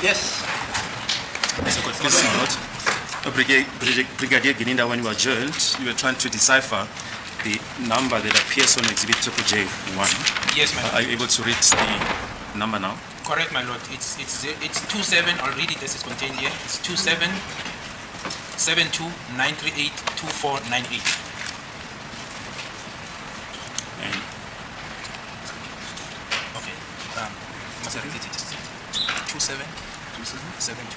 Yes. Please note, Brigadier UGininda, when you were jailed, you were trying to decipher the number that appears on Exhibit J1. Yes, my lord. Are you able to read the number now? Correct, my lord. It's 27. I'll read it as it's contained here. It's 27 72 938 2498. And Okay. Must I repeat it? 27 72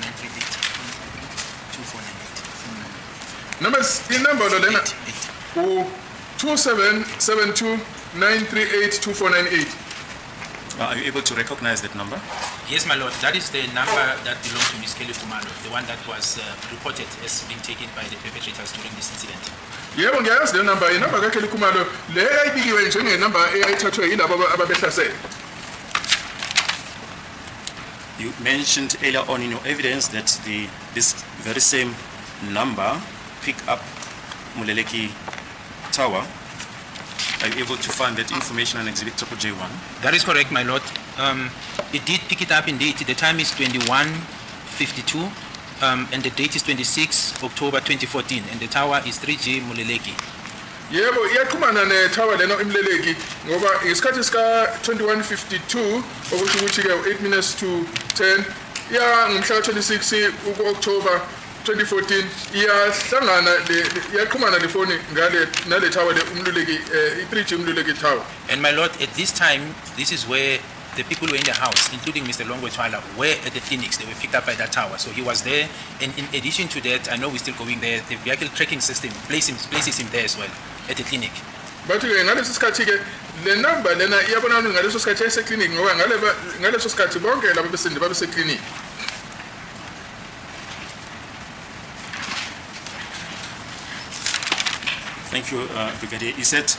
938 2498. Inamba lo lena 8. u2772938248. are you able to recognize that number? Yes, my lord. That is the number that belongs to Miss Kelly Khumalo, the one that was reported as being taken by the perpetrators during this incident. Yebo ngiyazi le number inamba kaKelly Khumalo le ayibikiwe njenge number eyayithathwe yilabo ababehlasela. You mentioned earlier on in your evidence that this very same number picked up Muleleki Tower. Are you able to find that information on Exhibit J1? That is correct, my lord. It did pick it up indeed. The time is 21:52, and the date is 26 October 2014, and the tower is 3G Muleleki. Yebo iyaxhumana neTower leno imleleki ngoba isikhathi sika 21:52 okusho ukuthi ke 8 minutes to 10 ya ngomhla ka 26 October 2014 iyahlangana iyaxhumana le phone ngale nale tower le umluleki i3G umluleki tower. And my lord, at this time, this is where the people who were in the house, including Mr. Longwe Twala, were at the clinics. They were picked up by that tower. So he was there. And in addition to that, I know we're still going there, the vehicle tracking system places him there as well at the clinic. But ngaleso sikhathi ke le number lena iyabona ngaleso sikhathi ese clinic ngoba ngaleso sikhathi bonke labo besinde babese clinic. Thank you, Brigadier. You said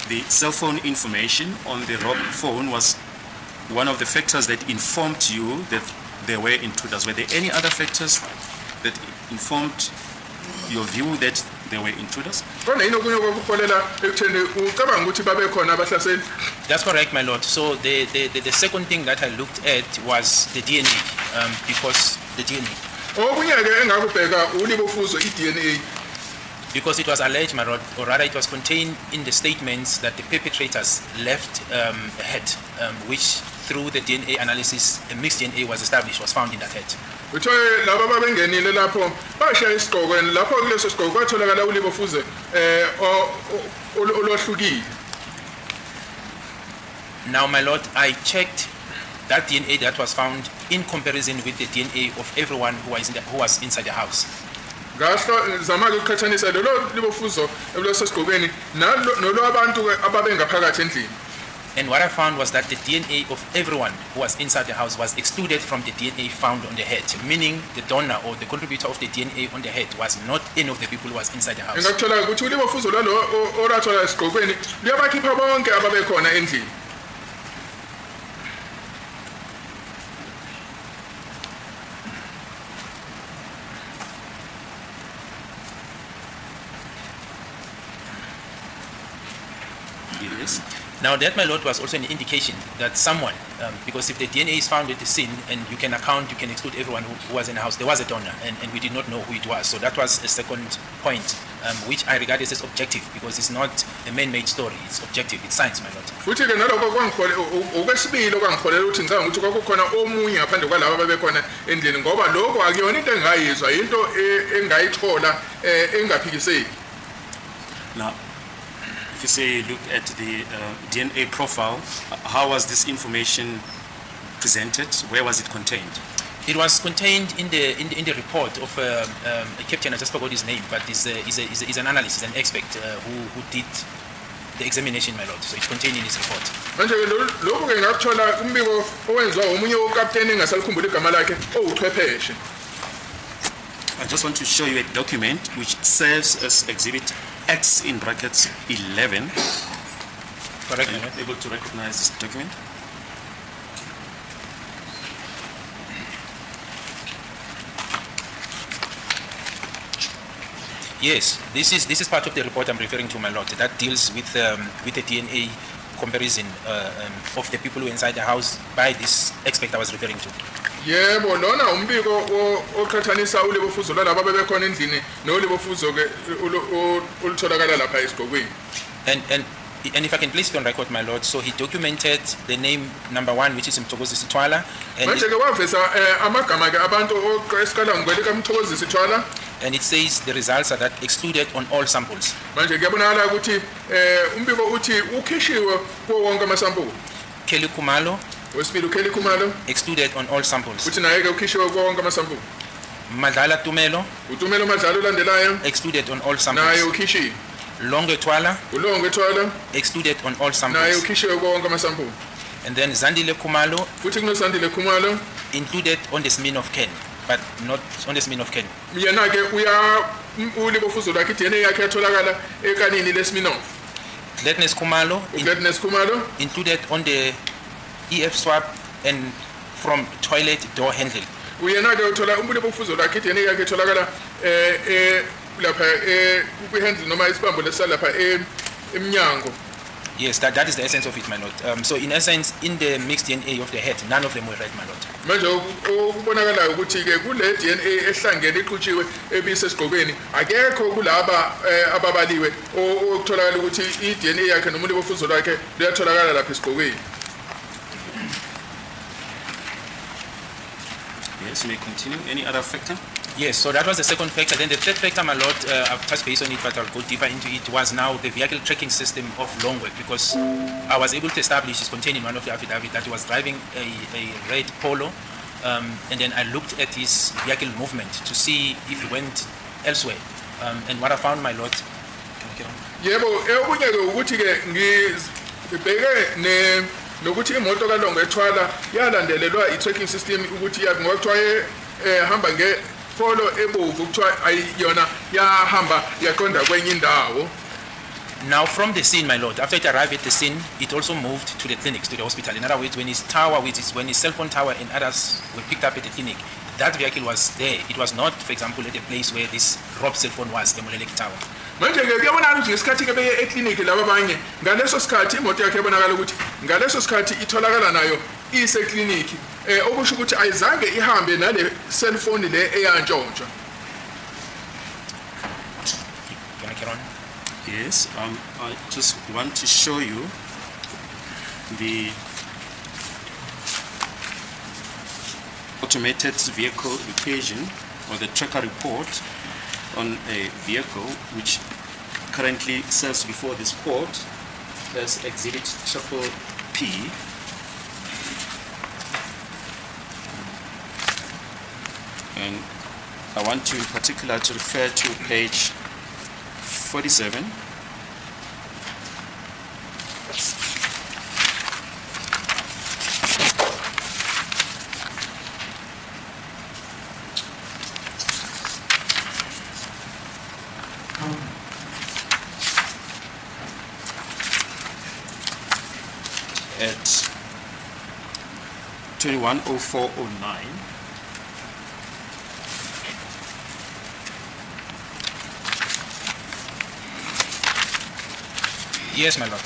the cell phone information on the robbed phone was one of the factors that informed you that there were intruders. Were there any other factors that informed your view that there were intruders? That's correct, my lord. So the second thing that I looked at was the DNA, because the DNA. Because it was alleged, my lord, or rather it was contained in the statements that the perpetrators left ahead, which through the DNA analysis, a mixed DNA was established, was found in that head. Now, my lord, I checked that DNA that was found in comparison with the DNA of everyone who was inside the house. And what I found was that the DNA of everyone who was inside the house was excluded from the DNA found on the head, meaning the donor or the contributor of the DNA on the head was not any of the people who was inside the house. Yes. Now that, my lord, was also an indication that someone, because if the DNA is found at the scene and you can exclude everyone who was in the house, there was a donor and we did not know who it was. So that was a second point, which I regard as objective, because it's not a man-made story, it's objective, it's science, my lord. Now, if you say look at the DNA profile, how was this information presented? Where was it contained? It was contained in the report of a captain. I just forgot his name, but he's an analyst, he's an expert who did the examination, my lord. So it's contained in his report. I just want to show you a document which serves as Exhibit X in brackets 11. Correct. Are you able to recognize this document? Yes, this is part of the report I'm referring to, my lord. That deals with the DNA comparison of the people who were inside the house by this expert I was referring to. Yebo lona umbiko oqhathanisa ulebo fuzo lalabo bebekhona endlini nolebo fuzo ke olutholakala lapha esigqokweni. And if I can place it on record, my lord, so he documented the name number 1, which is Mxolisi Dlomo, and it says the results are that excluded on all samples. Kelly Khumalo excluded on all samples. Madala Tumelo excluded on all samples. Twala excluded on all samples. And then Zandile Khumalo included on the smear of Ken, but not on the smear of Ken. Gladness Khumalo included on the EF swab and from toilet door handle. Yes, that is the essence of it, my lord. So in essence, in the mixed DNA of the head, none of them were right, my lord. Yes, you may continue. Any other factor? Yes, so that was the second factor. Then the third factor, my lord, I've touched base on it, but I'll go deeper into it, was now the vehicle tracking system of uLongwe, because I was able to establish, it's contained in one of the affidavit, that he was driving a red Polo, and then I looked at his vehicle movement to see if he went elsewhere. And what I found, my lord, nokuthi imoto kaLongwe Twala yalandelelwa i-tracking system ukuthi yakuthiwa hamba ngefolo ebovu kuthiwa ayiyona yahamba yaqonda kwenye indawo. Now from the scene, my lord, after it arrived at the scene, it also moved to the clinics, to the hospital. In other words, when his cell phone tower and others were picked up at the clinic, that vehicle was there. It was not, for example, at the place where this robbed cell phone was, the Molelek tower. Manje ke kuyabonakala ukuthi ngesikhathi ke beye eclinic laba abanye ngaleso sikhathi imoto yakhe yabonakala ukuthi ngaleso sikhathi itholakala nayo ise clinic okusho ukuthi ayizange ihambe nale cell phone le eyantshontshwa. Can I carry on? Yes, I just want to show you the automated vehicle equation or the tracker report on a vehicle which currently serves before this court as Exhibit P. And I want you in particular to refer to page 47. At 210409. Yes, my lord.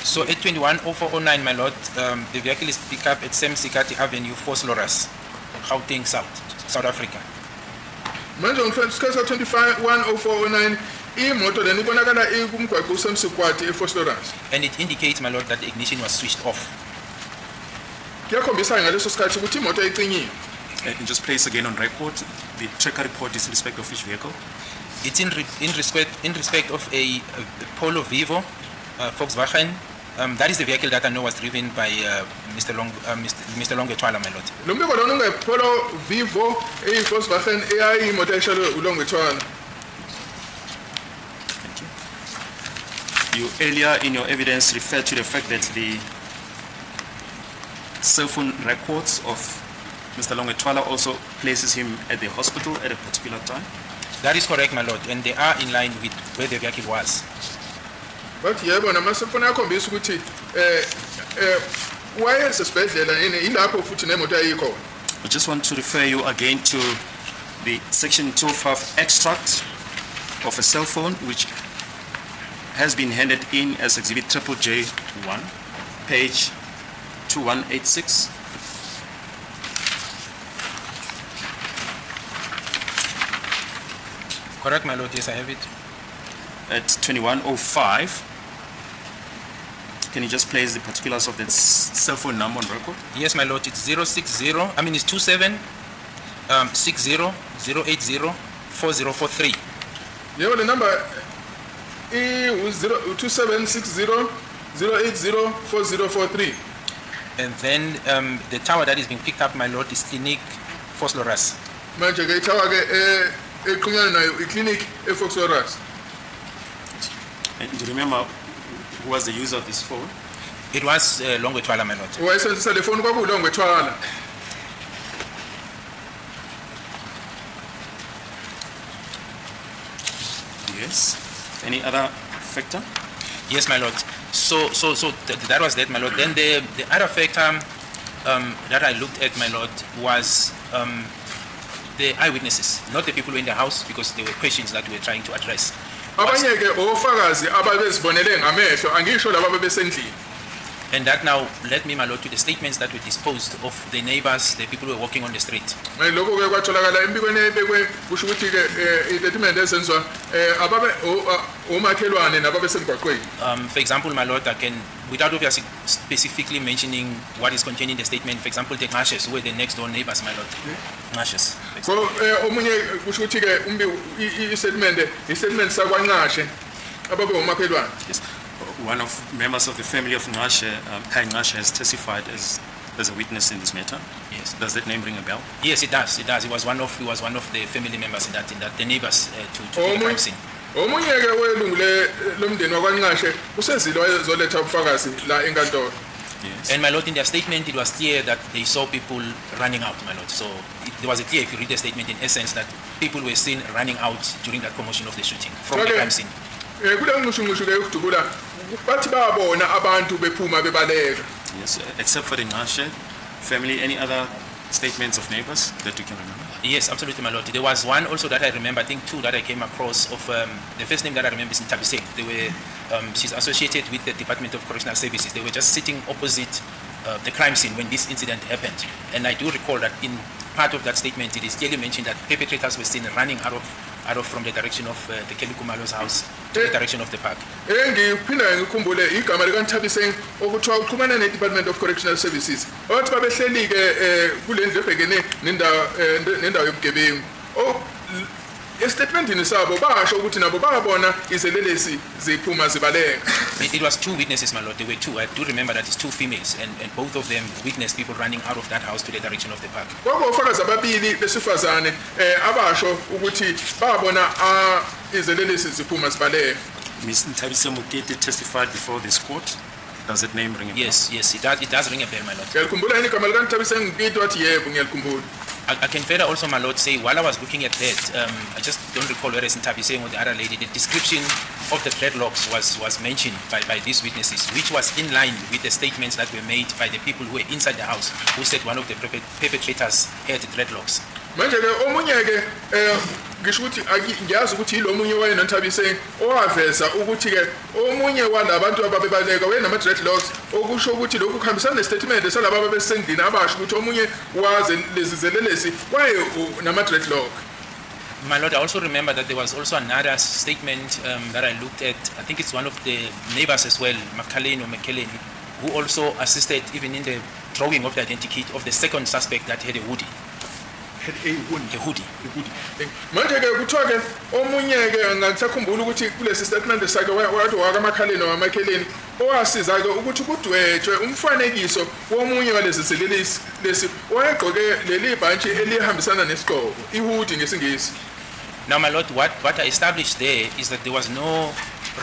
So at 210409, my lord, the vehicle is picked up at Semsikati Avenue, Vosloorus, Gauteng South, South Africa. Manje ngesikhathi 25-10409 imoto lena ibonakala ikumgwaqo uSemsikwati eVosloorus. And it indicates, my lord, that the ignition was switched off. Kuyakhombisa ngaleso sikhathi ukuthi imoto icinyiwe. And just place again on record, the tracker report is in respect of which vehicle? It's in respect of a Polo Vivo, Volkswagen. That is the vehicle that I know was driven by Mr. Longwe Twala, my lord. Lombiko lona ungepolo Vivo Volkswagen eyayi imoto eshalo uLongwe Twala. Thank you. You earlier in your evidence referred to the fact that the cell phone records of Mr. Longwe Twala also places him at the hospital at a particular time? That is correct, my lord, and they are in line with where the vehicle was. But yebo namasefona akhombisa ukuthi wayesesibhedlela ilapho futhi nemoto ayikho. I just want to refer you again to the section 205 extract of a cell phone which has been handed in as exhibit J1, page 2186. Correct, my lord. Yes, I have it. At 2105. Can you just place the particulars of that cell phone number on record? Yes, my lord. It's 060. I mean, it's 27 60 080 4043. Yeah, well, the number is 2760 080 4043. And then the tower that is being picked up, my lord, is Clinic Fosloras. Manje ke itawa ke eqhunyana nayo iclinic eFoxoras. And do you remember who was the user of this phone? It was Longwe Twala, my lord. Wayesebenzisa le phone kwakuLongwe Twala. Yes. Any other factor? Yes, my lord. So that was that, my lord. Then the other factor that I looked at, my lord, was the eyewitnesses, not the people who were in the house, because there were questions that we were trying to address. Abanye ke ofakazi ababezibonele ngamehlo angisho laba bebesendlini. And that now led me, my lord, to the statements that were disposed of the neighbors, the people who were walking on the street. Lokho ke kwatholakala empikweni ebekwe kusho ukuthi ke istatement ezenzwa ababe omakhelwane nababesemgwaqweni. For example, my lord, I can, without obviously specifically mentioning what is contained in the statement, for example, the Ngashes, who were the next door neighbors, my lord. Ngashes. So omunye kusho ukuthi ke istatement sakwaNgashe ababe omakhelwane. Yes. One of members of the family of Ngashe, Ngashe, has testified as a witness in this matter. Yes. Does that name ring a bell? Yes, it does. It does. He was one of the family members in that the neighbors to the crime scene. Omunye ke welungu lomndeni wakwaNgashe usezile wazoletha ubufakazi la enkantolo. Yes. And my lord, in their statement, it was clear that they saw people running out, my lord. So there was a clear, if you read the statement, in essence, that people were seen running out during that commotion of the shooting from the crime scene. Kule ngisho ke ukudubula bathi babona abantu bephuma bebaleka. Yes, except for the Ngashe family, any other statements of neighbors that you can remember? Yes, absolutely, my lord. There was one also that I remember, I think two that I came across of, the first name that I remember is Ntabiseng. They were, she's associated with the Department of Correctional Services. They were just sitting opposite the crime scene when this incident happened. And I do recall that in part of that statement, it is clearly mentioned that perpetrators were seen running out of from the direction of the Kelly Khumalo's house to the direction of the park. Ngiphinda ngikhumbule igama likaNtabiseng okuthiwa uxhumana ne-Department of Correctional Services. Othi babehleli ke kule ndlu ebhekene nendawo yobugebengu. Estatementini sabo basho ukuthi nabo babona izelelesi ziphuma zibaleka. It was two witnesses, my lord. There were two. I do remember that it's two females, and both of them witnessed people running out of that house to the direction of the park. Kwakufakazi ababili besifazane abasho ukuthi babona izelelesi ziphuma zibaleka. Ms. Ntabiseng testified before this court. Does that name ring a bell? Yes, it does ring a bell, my lord. Ngiyakhumbula yini igama likaNtabiseng ngiphi wathi yebo ngiyakhumbula. I can further also, my lord, say while I was looking at that, I just don't recall whether it's Ntabiseng or the other lady, the description of the dreadlocks was mentioned by these witnesses, which was in line with the statements that were made by the people who were inside the house, who said one of the perpetrators had dreadlocks. Manje ke omunye ke ngisho ukuthi ngiyazi ukuthi lo munye wayeNtabiseng owaveza ukuthi ke omunye walabantu ababebaleka wayenama dreadlocks okusho ukuthi lokhu kuhambisana nestatement salabo ababesendini abasho ukuthi omunye waze lezizelelesi waye nama dreadlock. My lord, I also remember that there was also another statement that I looked at. I think it's one of the neighbors as well, Nkandla, who also assisted even in the drawing of the identity of the second suspect that had a hoodie. A hoodie. Manje ke kuthiwa ke omunye ke ngisakhumbula ukuthi kulesi statement sakhe wathi wakaMakhaleni waMakheleni owasiza ke ukuthi kudwetshwe umfanekiso womunye walezi zelelesi lesi wayegqoke leli bhantshi elihambisana nesigqoko ihoodie ngesingisi. Now, my lord, what I established there is that there was no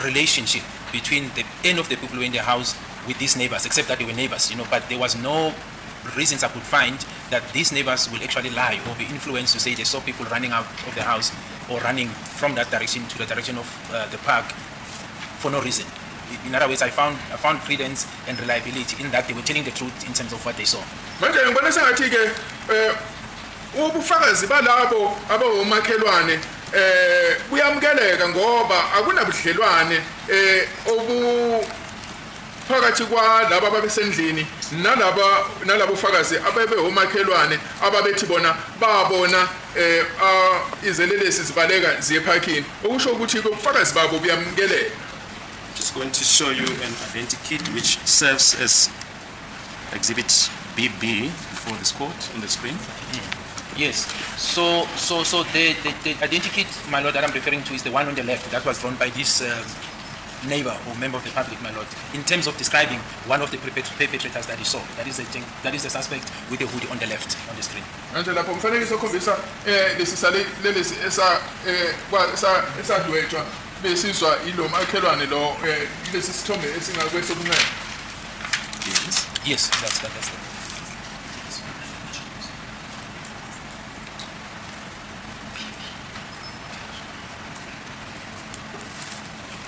relationship between any of the people who were in the house with these neighbors, except that they were neighbors, but there was no reasons I could find that these neighbors will actually lie or be influenced to say they saw people running out of the house or running from that direction to the direction of the park for no reason. In other words, I found credence and reliability in that they were telling the truth in terms of what they saw. Manje ngibona sengathi ke ubufakazi balabo abawomakhelwane buyamukeleka ngoba akunabudlelwane obu phakathi kwalabo ababesendlini nalabo ufakazi abebe omakhelwane ababethi bona babona izelelesi zibaleka ziye ephakini okusho ukuthi ubufakazi babo buyamukeleka. Just going to show you an identikit which serves as exhibit BB before this court on the screen. Yes. So the identikit, my lord, that I'm referring to is the one on the left that was drawn by this neighbor or member of the public, my lord, in terms of describing one of the perpetrators that he saw. That is the suspect with the hoodie on the left on the screen. Manje lapho mfanekiso okhombisa lesisale lelesi esadwetshwa besizwa ilo makhelwane lo lesi sithombe esingakwesokunene. Yes, that's the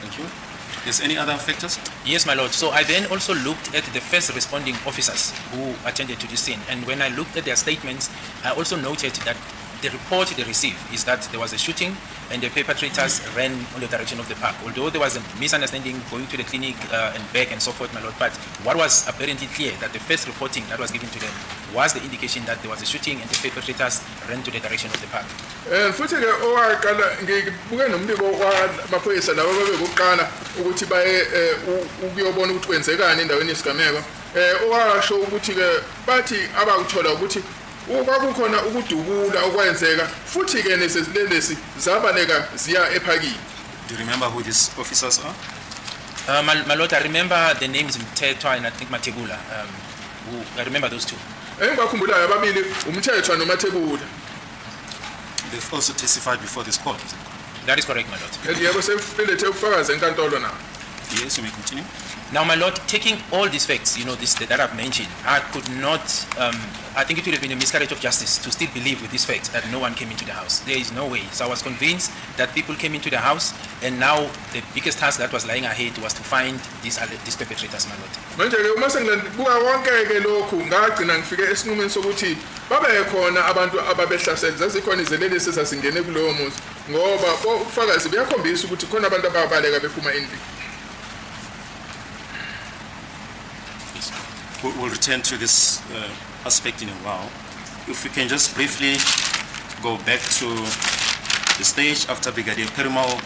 Thank you. Is any other factors? Yes, my lord. So I then also looked at the first responding officers who attended to the scene. And when I looked at their statements, I also noted that the report they received is that there was a shooting and the perpetrators ran on the direction of the park. Although there was a misunderstanding going to the clinic and back and so forth, my lord, but what was apparently clear that the first reporting that was given to them was the indication that there was a shooting and the perpetrators ran to the direction of the park. Futhi ke owaqala ngibuke nombiko wamaphoyisa labo bebekuqala ukuthi baye ukuyobona ukuthi kwenzekani endaweni yesigameko owasho ukuthi ke bathi abakuthola ukuthi kwakukhona ukudubula okwenzeka futhi ke nesizilelesi zabaleka ziya ephakini. Do you remember who these officers are? My lord, I remember the names Twala and I think Matebula. I remember those two. Engibakhumbulayo ababili uMthethwa noMathebula. They've also testified before this court, is it? That is correct, my lord. Yebo sefilethe ubufakazi enkantolo na. Yes, you may continue. Now, my lord, taking all these facts, that I've mentioned, I could not, I think it would have been a miscarriage of justice to still believe with these facts that no one came into the house. There is no way. So I was convinced that people came into the house, and now the biggest task that was lying ahead was to find these perpetrators, my lord. Manje ke uma sengibuka konke ke lokhu ngagcina ngifike esinqumeni sokuthi babe khona abantu ababehlasela zazikhona izelelesi ezasingene kulowo muzi ngoba ubufakazi buyakhombisa ukuthi khona abantu ababaleka bephuma endlini. We'll return to this aspect in a while. If we can just briefly go back to the stage after Brigadier Perumal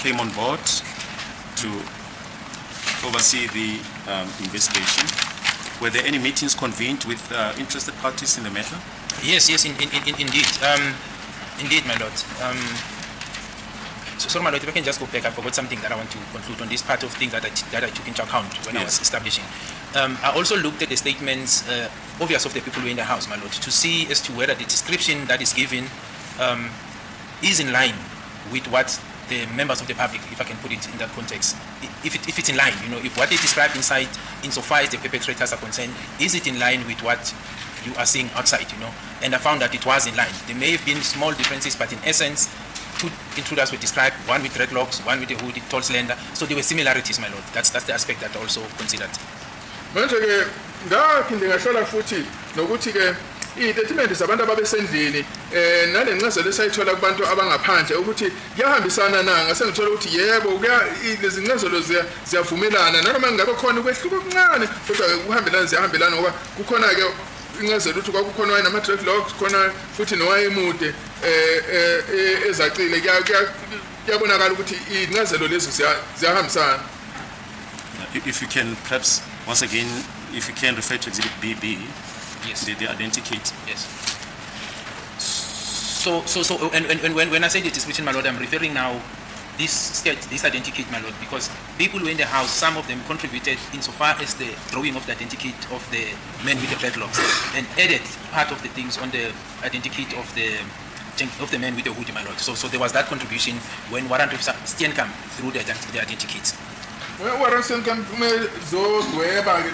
came on board to oversee the investigation. Were there any meetings convened with interested parties in the matter? Yes, indeed. Indeed, my lord. So, my lord, if I can just go back, I forgot something that I want to conclude on this part of things that I took into account when I was establishing. I also looked at the statements, obvious of the people who were in the house, my lord, to see as to whether the description that is given is in line with what the members of the public, if I can put it in that context, if it's in line, if what they describe inside, insofar as the perpetrators are concerned, is it in line with what you are seeing outside, And I found that it was in line. There may have been small differences, but in essence, two intruders were described, one with dreadlocks, one with a hoodie, tall, slender. So there were similarities, my lord. That's the aspect that I also considered. Manje ke ngaphinde ngahlola futhi nokuthi ke istatement zabantu ababesendlini nalencazelo esayithola kubantu abangaphandle ukuthi yahambisana na ngase ngithola ukuthi yebo lezi ncazelo ziyavumelana noma ngabe khona ukwehluka okuncane kodwa ukuhambelana ziyahambelana ngoba kukhona ke incazelo ukuthi kwakukhona wayena dreadlocks khona futhi nowayemude ezacile kuyabonakala ukuthi incazelo lezo ziyahambisana. If you can perhaps once again, if you can refer to exhibit BB, yes, the identikit. Yes. So, and when I say the description, my lord, I'm referring now this identikit, my lord, because people who were in the house, some of them contributed insofar as the drawing of the identikit of the men with the dreadlocks, and added part of the things on the identikit of the men with the hoodie, my lord. So there was that contribution when warrant officer Steenkamp threw the identikits. Waransen kan zodweba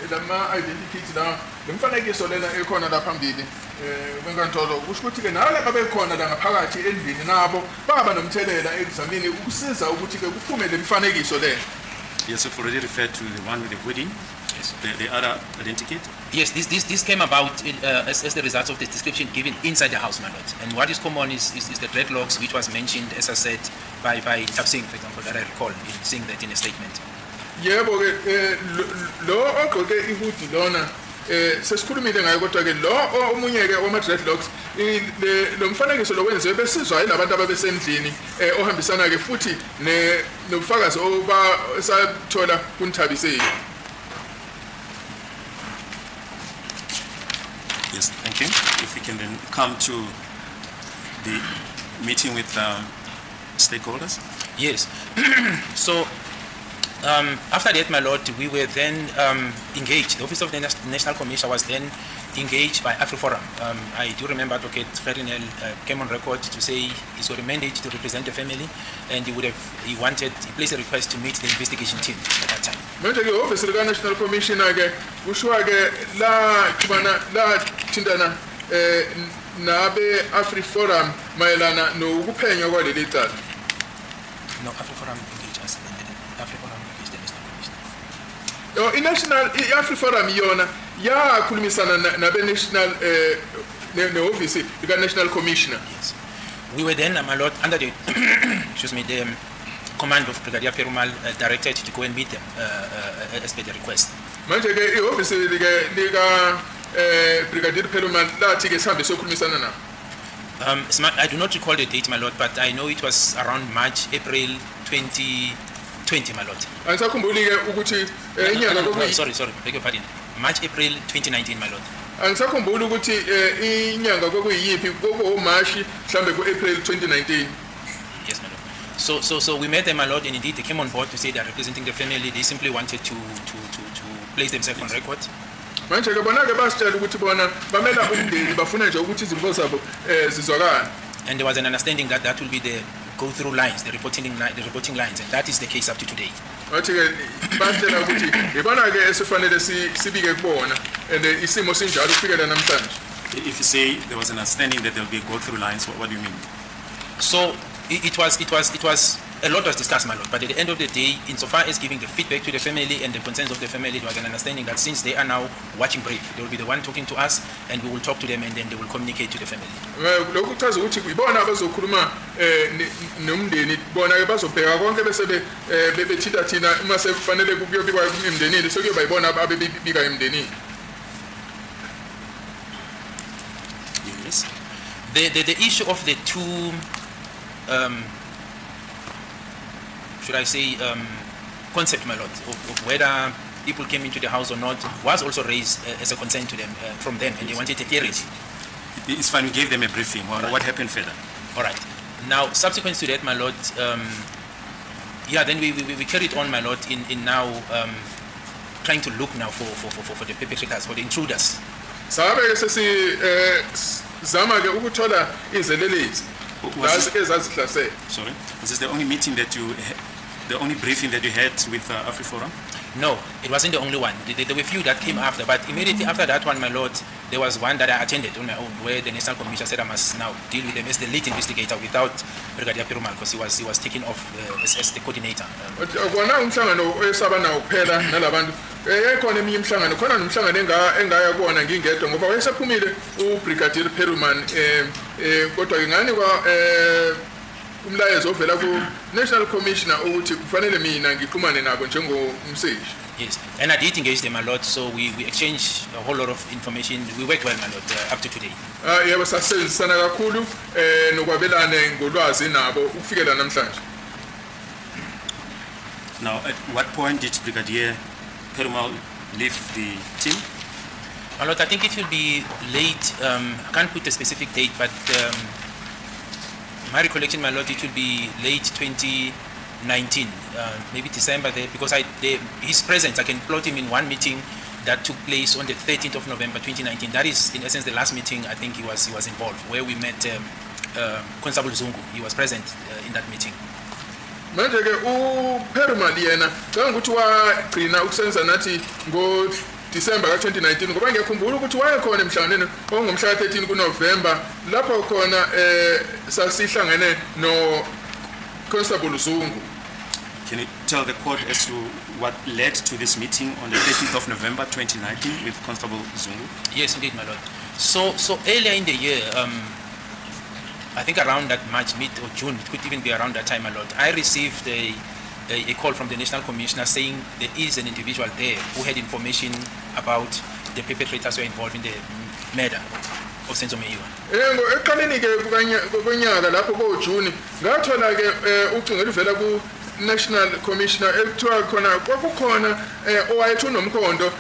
lama identities la lemfanekiso lena ekhona la phambili wenkantolo kusho ukuthi ke nala abekhona la ngaphakathi endlini nabo baba nomthelela ekuzamini ukusiza ukuthi ke kuphume lemfanekiso le. Yes, we've already referred to the one with the hoodie. the other identikit? Yes, this came about as the result of the description given inside the house, my lord. And what is common is the dreadlocks, which was mentioned, as I said, by Tapsing, for example, that I recall in seeing that in a statement. Yebo ke lo ogqoke ihood lona sesikhulumile ngayo kodwa ke lo omunye ke oma dreadlocks lo mfanekiso lo wenziwe besizwa yilabantu ababesendlini ohambisana ke futhi nobufakazi oba sathola kuNthabisile. Yes, thank you. If we can then come to the meeting with stakeholders. Yes. So after that, my lord, we were then engaged. The Office of the National Commission was then engaged by AfriForum. I do remember Advocate Ferdinand came on record to say he's got a mandate to represent the family, and he placed a request to meet the investigation team at that time. Manje ke Office of the National Commission ke ushwa ke la thindana nabe AfriForum mayelana nokuphenywa kwaleli cala. No, AfriForum engaged us. AfriForum engaged the National National Commission. i-AfriForum yona yakhulumisana nabe national ne-office lika-National Commissioner. Yes. We were then, my lord, under the the command of Brigadier Perumal, directed to go and meet them as per the request. Manje ke i-office lika Brigadier Perumal lathi ke sihambe sokhulumisana na. I do not recall the date, my lord, but I know it was around March, April 2020, my lord. Angisakhumbuli ke ukuthi inyanga kokuyi Sorry, beg your pardon. March, April 2019, my lord. Angisakhumbuli ukuthi inyanga kokuyiphi March mhlambe ku-April 2019. Yes, my lord. So we met them, my lord, and indeed they came on board to say they are representing the family. They simply wanted to place themselves on record. Manje ke bona ke basitshela ukuthi bona bamela umndeni bafuna nje ukuthi izimvo zabo zizwakala. And there was an understanding that that will be the go-through lines, the reporting lines, and that is the case up to today. Wathi ke basitshela ukuthi ibona ke esifanele sibike kubona and isimo sinjalo kufikela namhlanje. If you say there was an understanding that there will be go-through lines, what do you mean? So it was a lot was discussed, my lord, but at the end of the day, insofar as giving the feedback to the family and the concerns of the family, it was an understanding that since they are now watching brief, they will be the one talking to us, and we will talk to them, and then they will communicate to the family. Lokhu kuchaza ukuthi ibona abazokhuluma nomndeni bona ke bazobheka konke bese bethinta thina uma sefanele kuyobikwa emndenini sekuyoba ibona abebika emndenini. Yes. The issue of the two should I say, concept, my lord, of whether people came into the house or not, was also raised as a concern to them, from them, and they wanted a clarity. It's fine, we gave them a briefing. What happened further? All right. Now, subsequent to that, my lord, then we carried on, my lord, in now trying to look now for the perpetrators, for the intruders. Sabe sesi zama ke ukuthola izelelezi. Sorry, is this the only meeting that the only briefing that you had with AfriForum? No, it wasn't the only one. There were a few that came after, but immediately after that one, my lord, there was one that I attended on my own, where the National Commission said I must now deal with them as the lead investigator without Brigadier Perumal, because he was taken off as the coordinator. Kona umhlangano oyesabana ukuphela nalabantu ekhona eminye imhlangano khona nomhlangano engaya kuona ngingedwa ngoba wayesaphumile uBrigadier Perumal kodwa ngani kwa umlayezo ovela ku National Commissioner ukuthi kufanele mina ngiqhumane nabo njengomseshi. Yes, and I did engage them a lot, so we exchanged a whole lot of information. We worked well, my lord, up to today. Yebo sasebenzisana kakhulu nokwabelana ngolwazi nabo ukufikela namhlanje. Now, at what point did Brigadier Perumal leave the team? My lord, I think it will be late. I can't put a specific date, but my recollection, my lord, it will be late 2019, maybe December there, because his presence, I can plot him in one meeting that took place on the 13th of November 2019. That is, in essence, the last meeting I think he was involved, where we met Constable Zungu. He was present in that meeting. Manje ke uPerumal yena kangukuthi wagcina ukusenza nathi ngo December ka 2019 ngoba ngiyakhumbula ukuthi wayekhona emhlanganweni ongomhla 13 kuNovember lapho khona sasihlangene no Constable Zungu. Can you tell the court as to what led to this meeting on the 13th of November 2019 with Constable Zungu? Yes, indeed, my lord. So earlier in the year, I think around that March, mid or June, it could even be around that time, my lord, I received a call from the National Commissioner saying there is an individual there who had information about the perpetrators who were involved in the murder of Senzo Meyiwa. Eqaleni ke konyaka lapho koJune ngathola ke ucingo oluvela ku National Commissioner ekuthiwa khona kwakukhona owayethu nomkhondo